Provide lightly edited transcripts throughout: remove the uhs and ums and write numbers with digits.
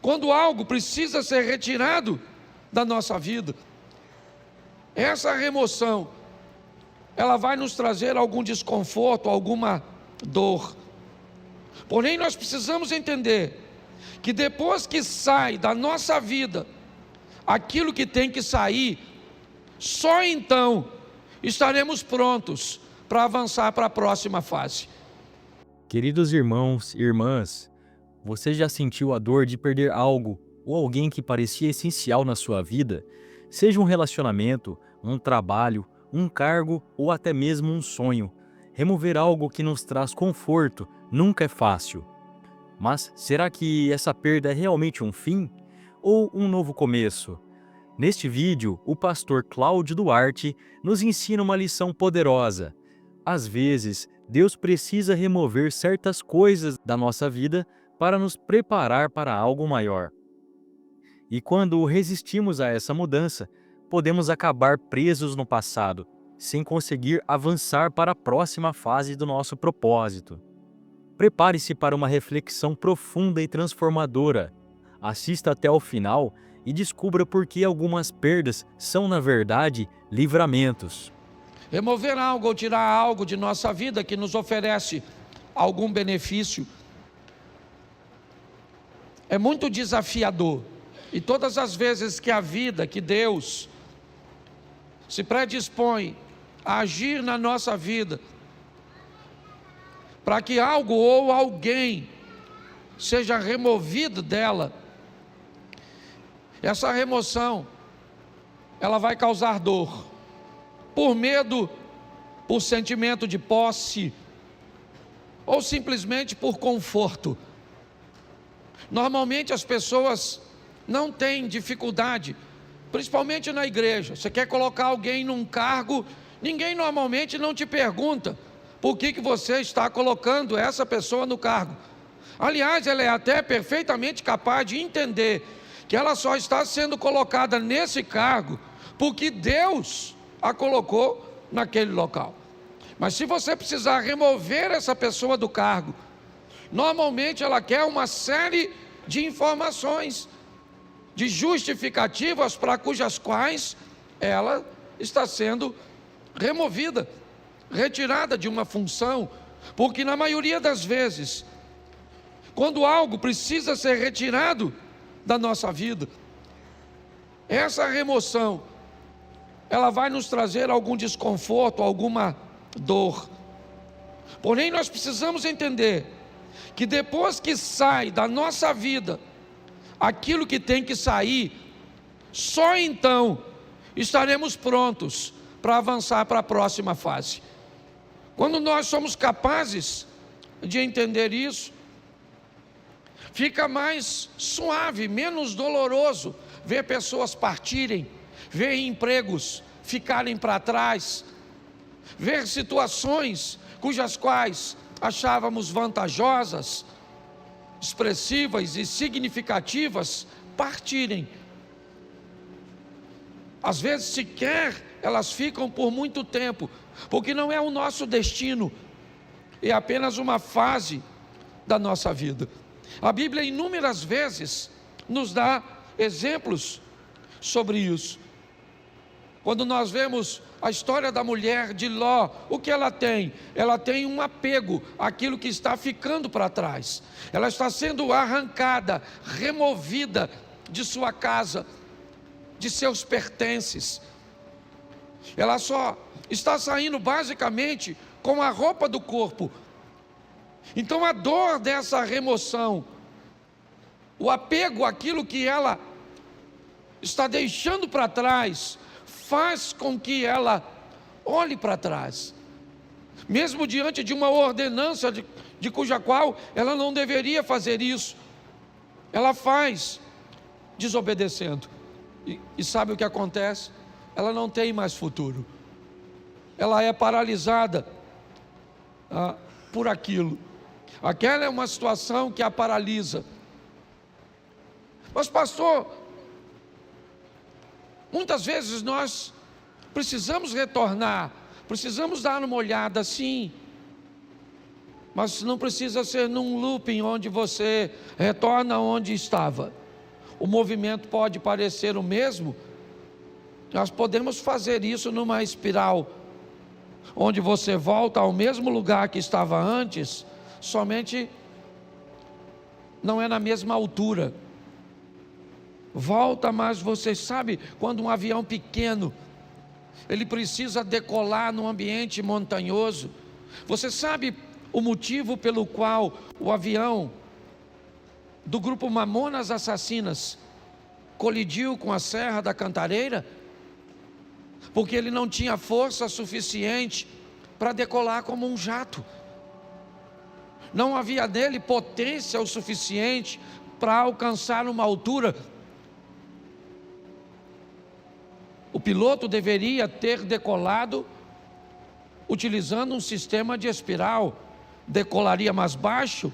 quando algo precisa ser retirado da nossa vida, essa remoção, ela vai nos trazer algum desconforto, alguma dor. Porém, nós precisamos entender que depois que sai da nossa vida aquilo que tem que sair, só então estaremos prontos para avançar para a próxima fase. Queridos irmãos e irmãs, você já sentiu a dor de perder algo ou alguém que parecia essencial na sua vida? Seja um relacionamento, um trabalho, um cargo ou até mesmo um sonho. Remover algo que nos traz conforto nunca é fácil. Mas será que essa perda é realmente um fim ou um novo começo? Neste vídeo, o pastor Cláudio Duarte nos ensina uma lição poderosa. Às vezes, Deus precisa remover certas coisas da nossa vida para nos preparar para algo maior. E quando resistimos a essa mudança, podemos acabar presos no passado, sem conseguir avançar para a próxima fase do nosso propósito. Prepare-se para uma reflexão profunda e transformadora. Assista até o final e descubra por que algumas perdas são, na verdade, livramentos. Remover algo ou tirar algo de nossa vida que nos oferece algum benefício é muito desafiador. E todas as vezes que a vida, que Deus se predispõe a agir na nossa vida, para que algo ou alguém seja removido dela, essa remoção, ela vai causar dor, por medo, por sentimento de posse, ou simplesmente por conforto. Normalmente as pessoas não têm dificuldade, principalmente na igreja. Você quer colocar alguém num cargo, ninguém normalmente não te pergunta por que você está colocando essa pessoa no cargo. Aliás, ela é até perfeitamente capaz de entender que ela só está sendo colocada nesse cargo porque Deus a colocou naquele local. Mas se você precisar remover essa pessoa do cargo, normalmente ela quer uma série de informações, de justificativas para cujas quais ela está sendo removida, retirada de uma função, porque na maioria das vezes, quando algo precisa ser retirado da nossa vida, essa remoção, ela vai nos trazer algum desconforto, alguma dor. Porém, nós precisamos entender que depois que sai da nossa vida aquilo que tem que sair, só então estaremos prontos para avançar para a próxima fase. Quando nós somos capazes de entender isso, fica mais suave, menos doloroso ver pessoas partirem, ver empregos ficarem para trás, ver situações cujas quais achávamos vantajosas, expressivas e significativas partirem. Às vezes sequer elas ficam por muito tempo, porque não é o nosso destino, é apenas uma fase da nossa vida. A Bíblia inúmeras vezes nos dá exemplos sobre isso. Quando nós vemos a história da mulher de Ló, o que ela tem? Ela tem um apego àquilo que está ficando para trás. Ela está sendo arrancada, removida de sua casa, de seus pertences. Ela só está saindo basicamente com a roupa do corpo. Então a dor dessa remoção, o apego àquilo que ela está deixando para trás, faz com que ela olhe para trás, mesmo diante de uma ordenança de cuja qual ela não deveria fazer isso, ela faz desobedecendo, e sabe o que acontece? Ela não tem mais futuro, ela é paralisada por aquilo. Aquela é uma situação que a paralisa. Mas pastor, muitas vezes nós precisamos retornar, precisamos dar uma olhada, sim, mas não precisa ser num looping onde você retorna onde estava. o movimento pode parecer o mesmo, nós podemos fazer isso numa espiral, onde você volta ao mesmo lugar que estava antes, somente não é na mesma altura. Volta, mas você sabe, quando um avião pequeno, ele precisa decolar num ambiente montanhoso, você sabe o motivo pelo qual o avião do grupo Mamonas Assassinas colidiu com a Serra da Cantareira? Porque ele não tinha força suficiente para decolar como um jato. Não havia nele potência o suficiente para alcançar uma altura. O piloto deveria ter decolado utilizando um sistema de espiral. Decolaria mais baixo,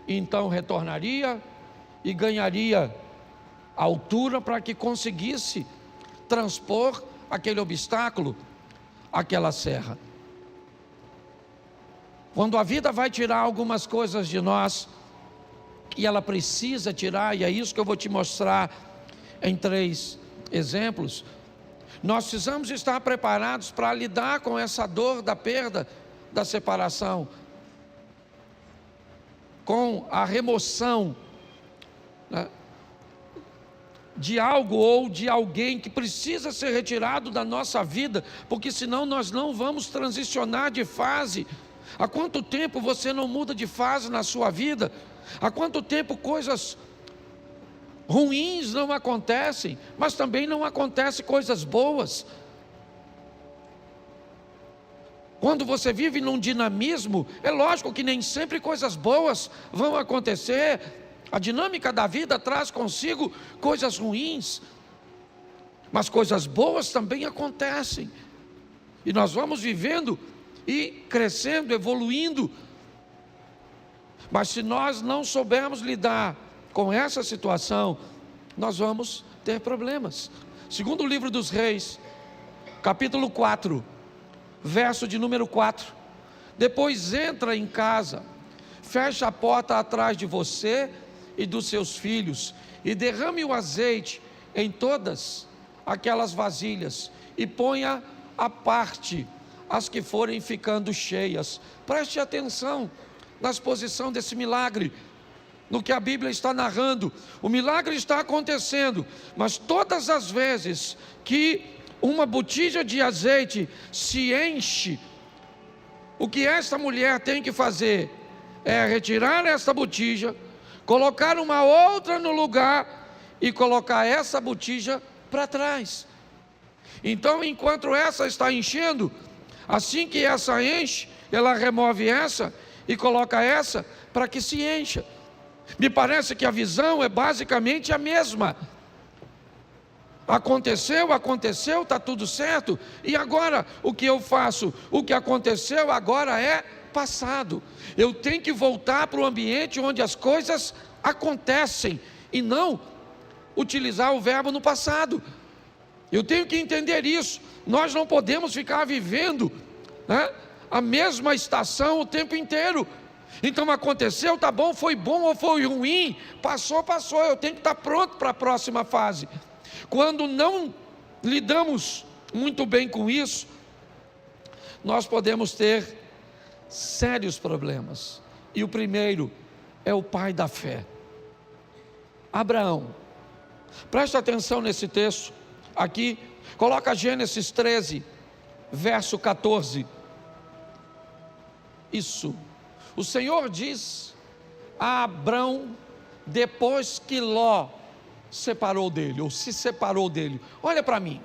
então retornaria e ganharia altura para que conseguisse transpor aquele obstáculo, aquela serra. Quando a vida vai tirar algumas coisas de nós, e ela precisa tirar, e é isso que eu vou te mostrar em 3 exemplos, nós precisamos estar preparados para lidar com essa dor da perda, da separação, com a remoção, né, de algo ou de alguém que precisa ser retirado da nossa vida, porque senão nós não vamos transicionar de fase. Há quanto tempo você não muda de fase na sua vida? Há quanto tempo coisas ruins não acontecem, mas também não acontecem coisas boas? Quando você vive num dinamismo, é lógico que nem sempre coisas boas vão acontecer. A dinâmica da vida traz consigo coisas ruins, mas coisas boas também acontecem. E nós vamos vivendo e crescendo, evoluindo. Mas se nós não soubermos lidar com essa situação, nós vamos ter problemas. Segundo o livro dos Reis, capítulo 4, verso de número 4. Depois entra em casa, fecha a porta atrás de você e dos seus filhos, e derrame o azeite em todas aquelas vasilhas, e ponha à parte as que forem ficando cheias. Preste atenção na exposição desse milagre, no que a Bíblia está narrando. O milagre está acontecendo, mas todas as vezes que uma botija de azeite se enche, o que esta mulher tem que fazer é retirar esta botija, colocar uma outra no lugar e colocar essa botija para trás. Então, enquanto essa está enchendo, assim que essa enche, ela remove essa e coloca essa para que se encha. Me parece que a visão é basicamente a mesma. Aconteceu, está tudo certo, e agora o que eu faço? O que aconteceu agora é passado. Eu tenho que voltar para o ambiente onde as coisas acontecem, e não utilizar o verbo no passado. Eu tenho que entender isso. Nós não podemos ficar vivendo, né, a mesma estação o tempo inteiro. Então aconteceu, tá bom, foi bom ou foi ruim, passou, eu tenho que estar pronto para a próxima fase. Quando não lidamos muito bem com isso, nós podemos ter sérios problemas. E o primeiro é o pai da fé, Abraão. Presta atenção nesse texto aqui, coloca Gênesis 13, verso 14. Isso. O Senhor diz a Abrão, depois que Ló separou dele, ou se separou dele: olha para mim,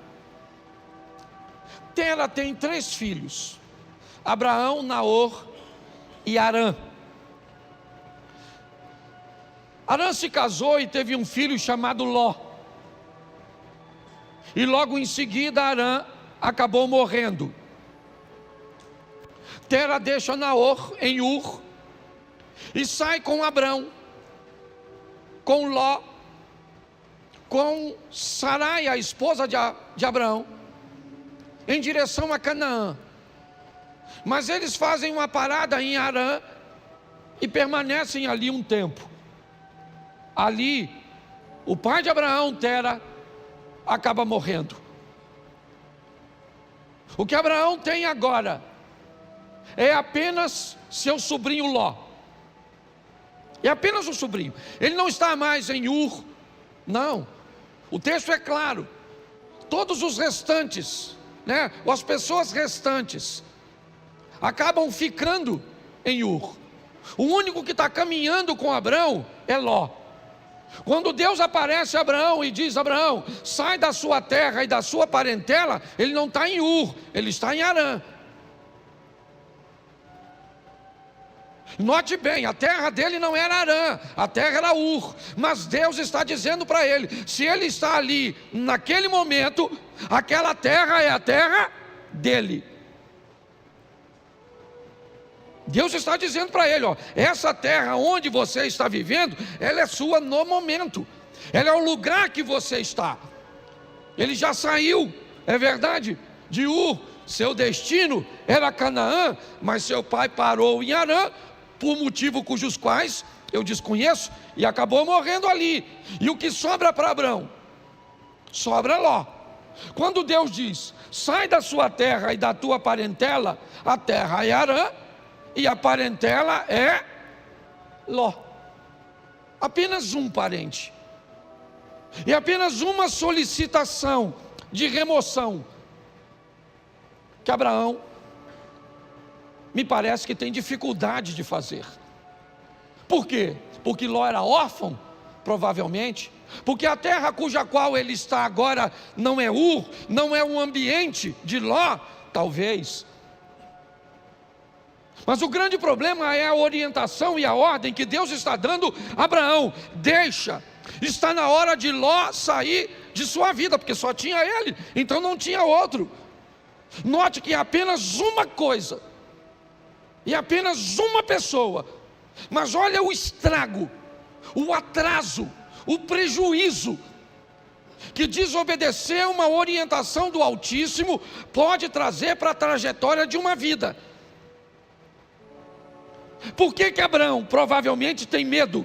Tera tem 3 filhos, Abraão, Naor e Harã. Harã se casou e teve um filho chamado Ló, e logo em seguida Harã acabou morrendo. Tera deixa Naor em Ur e sai com Abrão, com Ló, com Sarai, a esposa de Abrão, em direção a Canaã. Mas eles fazem uma parada em Harã e permanecem ali um tempo. Ali o pai de Abraão, Tera, acaba morrendo. O que Abraão tem agora é apenas seu sobrinho Ló. É apenas o sobrinho. Ele não está mais em Ur, não. O texto é claro. Todos os restantes, ou as pessoas restantes, acabam ficando em Ur. O único que está caminhando com Abraão é Ló. Quando Deus aparece a Abraão e diz: Abraão, sai da sua terra e da sua parentela, ele não está em Ur, ele está em Harã. Note bem, a terra dele não era Harã, a terra era Ur. Mas Deus está dizendo para ele: se ele está ali naquele momento, aquela terra é a terra dele. Deus está dizendo para ele: essa terra onde você está vivendo, ela é sua no momento. Ela é o lugar que você está. Ele já saiu, é verdade, de Ur. Seu destino era Canaã, mas seu pai parou em Harã, por motivo cujos quais eu desconheço, e acabou morrendo ali. E o que sobra para Abraão? Sobra Ló. Quando Deus diz: sai da sua terra e da tua parentela, a terra é Harã, e a parentela é Ló. Apenas um parente. E apenas uma solicitação de remoção que Abraão, me parece que tem dificuldade de fazer. Por quê? Porque Ló era órfão, provavelmente. Porque a terra cuja qual ele está agora não é Ur, não é um ambiente de Ló, talvez. Mas o grande problema é a orientação e a ordem que Deus está dando a Abraão. Deixa, está na hora de Ló sair de sua vida, porque só tinha ele, então não tinha outro. Note que é apenas uma coisa, e apenas uma pessoa, mas olha o estrago, o atraso, o prejuízo que desobedecer uma orientação do Altíssimo pode trazer para a trajetória de uma vida. Por que Abraão provavelmente tem medo,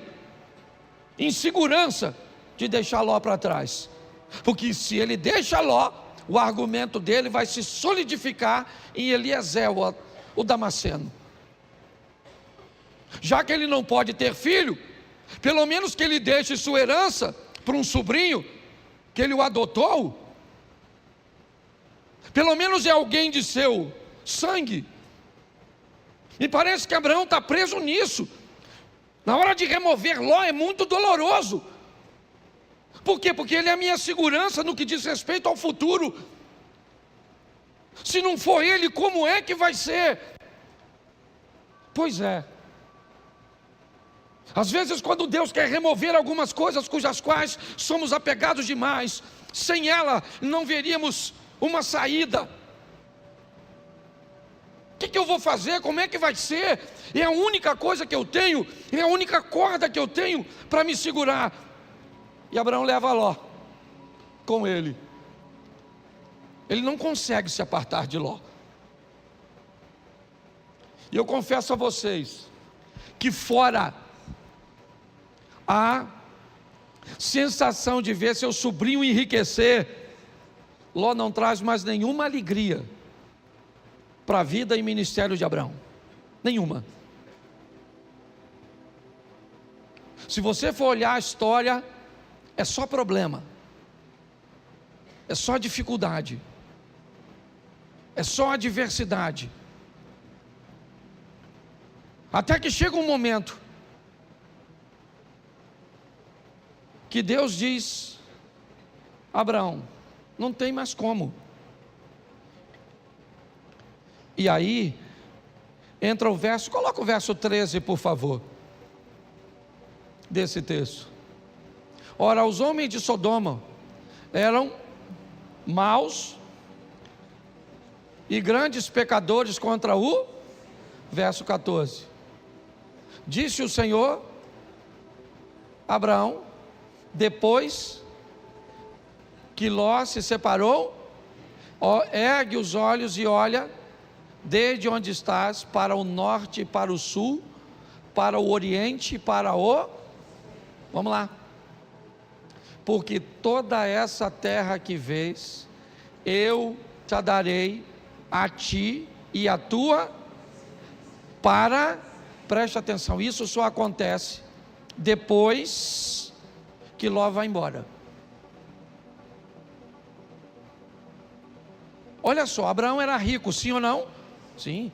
insegurança de deixar Ló para trás? Porque se ele deixa Ló, o argumento dele vai se solidificar em Eliezer, o Damasceno. Já que ele não pode ter filho, pelo menos que ele deixe sua herança para um sobrinho que ele o adotou. Pelo menos é alguém de seu sangue. Me parece que Abraão está preso nisso. Na hora de remover Ló é muito doloroso. Por quê? Porque ele é a minha segurança no que diz respeito ao futuro. Se não for ele, como é que vai ser? Pois é. Às vezes quando Deus quer remover algumas coisas cujas quais somos apegados demais, sem ela não veríamos uma saída. O que eu vou fazer? Como é que vai ser? É a única coisa que eu tenho, é a única corda que eu tenho para me segurar. E Abraão leva Ló com ele. Ele não consegue se apartar de Ló. E eu confesso a vocês que fora a sensação de ver seu sobrinho enriquecer, Ló não traz mais nenhuma alegria para a vida e ministério de Abraão. Nenhuma. Se você for olhar a história, é só problema, é só dificuldade, é só adversidade. Até que chega um momento que Deus diz: Abraão, não tem mais como. E aí entra o verso, coloca o verso 13 por favor, desse texto. Ora, os homens de Sodoma eram maus e grandes pecadores contra o, verso 14, disse o Senhor a Abraão, depois que Ló se separou: ergue os olhos e olha desde onde estás para o norte e para o sul, para o oriente e para o... Vamos lá. porque toda essa terra que vês, eu te a darei a ti e a tua preste atenção, isso só acontece depois que Ló vai embora. Olha só, Abraão era rico, sim ou não? Sim.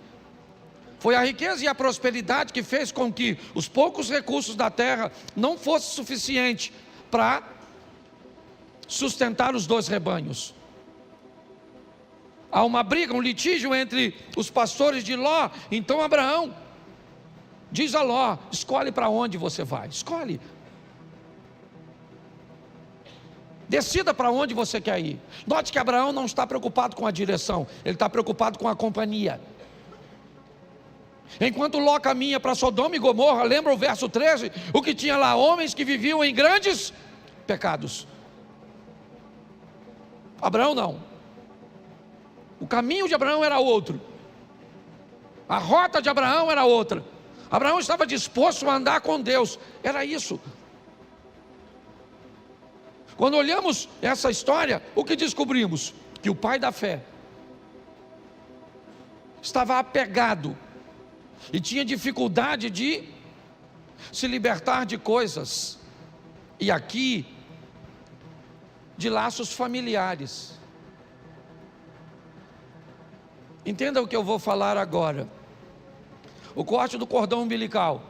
Foi a riqueza e a prosperidade que fez com que os poucos recursos da terra não fossem suficientes para sustentar os 2 rebanhos. Há uma briga, um litígio entre os pastores de Ló. Então Abraão diz a Ló: escolhe para onde você vai, escolhe. Decida para onde você quer ir. Note que Abraão não está preocupado com a direção, ele está preocupado com a companhia. Enquanto Ló caminha para Sodoma e Gomorra, lembra o verso 13? O que tinha lá? Homens que viviam em grandes pecados. Abraão não. O caminho de Abraão era outro. A rota de Abraão era outra. Abraão estava disposto a andar com Deus. Era isso. Quando olhamos essa história, o que descobrimos? Que o pai da fé estava apegado e tinha dificuldade de se libertar de coisas, e aqui de laços familiares. Entenda o que eu vou falar agora. O corte do cordão umbilical,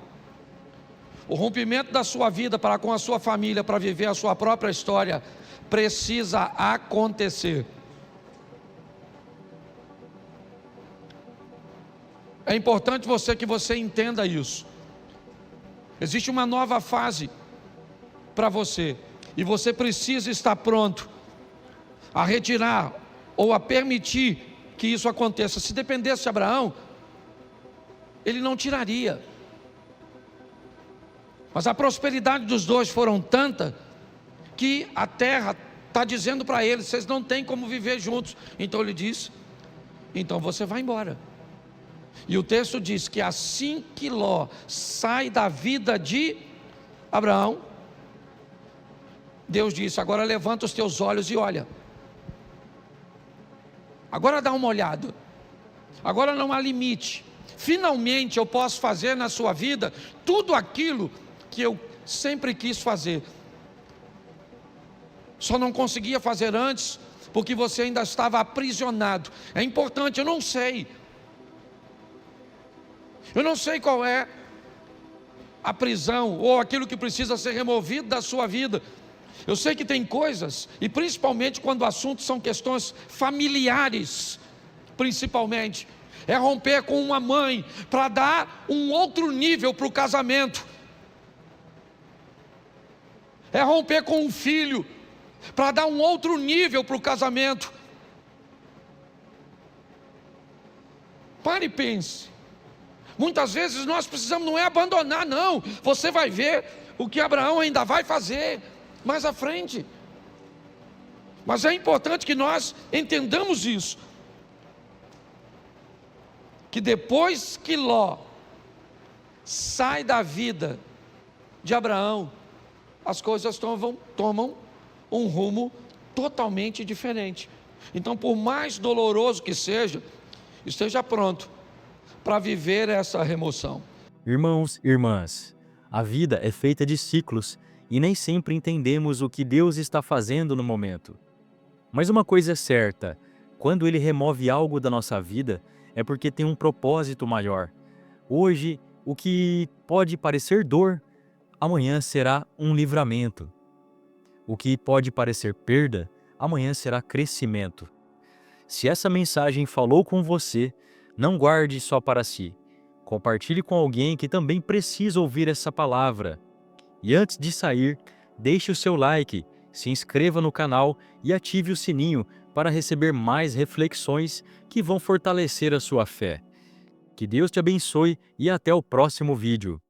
o rompimento da sua vida para com a sua família, para viver a sua própria história, precisa acontecer. É importante que você entenda isso. Existe uma nova fase para você, e você precisa estar pronto a retirar ou a permitir que isso aconteça. Se dependesse de Abraão, ele não tiraria. Mas a prosperidade dos dois foram tanta que a terra está dizendo para eles: vocês não têm como viver juntos. Então ele diz: então você vai embora. E o texto diz que assim que Ló sai da vida de Abraão, Deus disse: agora levanta os teus olhos e olha. Agora dá uma olhada. Agora não há limite. Finalmente eu posso fazer na sua vida tudo aquilo que eu sempre quis fazer. Só não conseguia fazer antes porque você ainda estava aprisionado. É importante, eu não sei qual é a prisão ou aquilo que precisa ser removido da sua vida. Eu sei que tem coisas, e principalmente quando o assunto são questões familiares, principalmente, é romper com uma mãe para dar um outro nível para o casamento. É romper com um filho para dar um outro nível para o casamento. Pare e pense. Muitas vezes nós precisamos, não é abandonar, não. Você vai ver o que Abraão ainda vai fazer mais à frente. Mas é importante que nós entendamos isso, que depois que Ló sai da vida de Abraão, as coisas tomam um rumo totalmente diferente. Então, por mais doloroso que seja, esteja pronto para viver essa remoção. Irmãos e irmãs, a vida é feita de ciclos e nem sempre entendemos o que Deus está fazendo no momento. Mas uma coisa é certa: quando Ele remove algo da nossa vida, é porque tem um propósito maior. Hoje, o que pode parecer dor, amanhã será um livramento. O que pode parecer perda, amanhã será crescimento. Se essa mensagem falou com você, não guarde só para si. Compartilhe com alguém que também precisa ouvir essa palavra. E antes de sair, deixe o seu like, se inscreva no canal e ative o sininho para receber mais reflexões que vão fortalecer a sua fé. Que Deus te abençoe e até o próximo vídeo.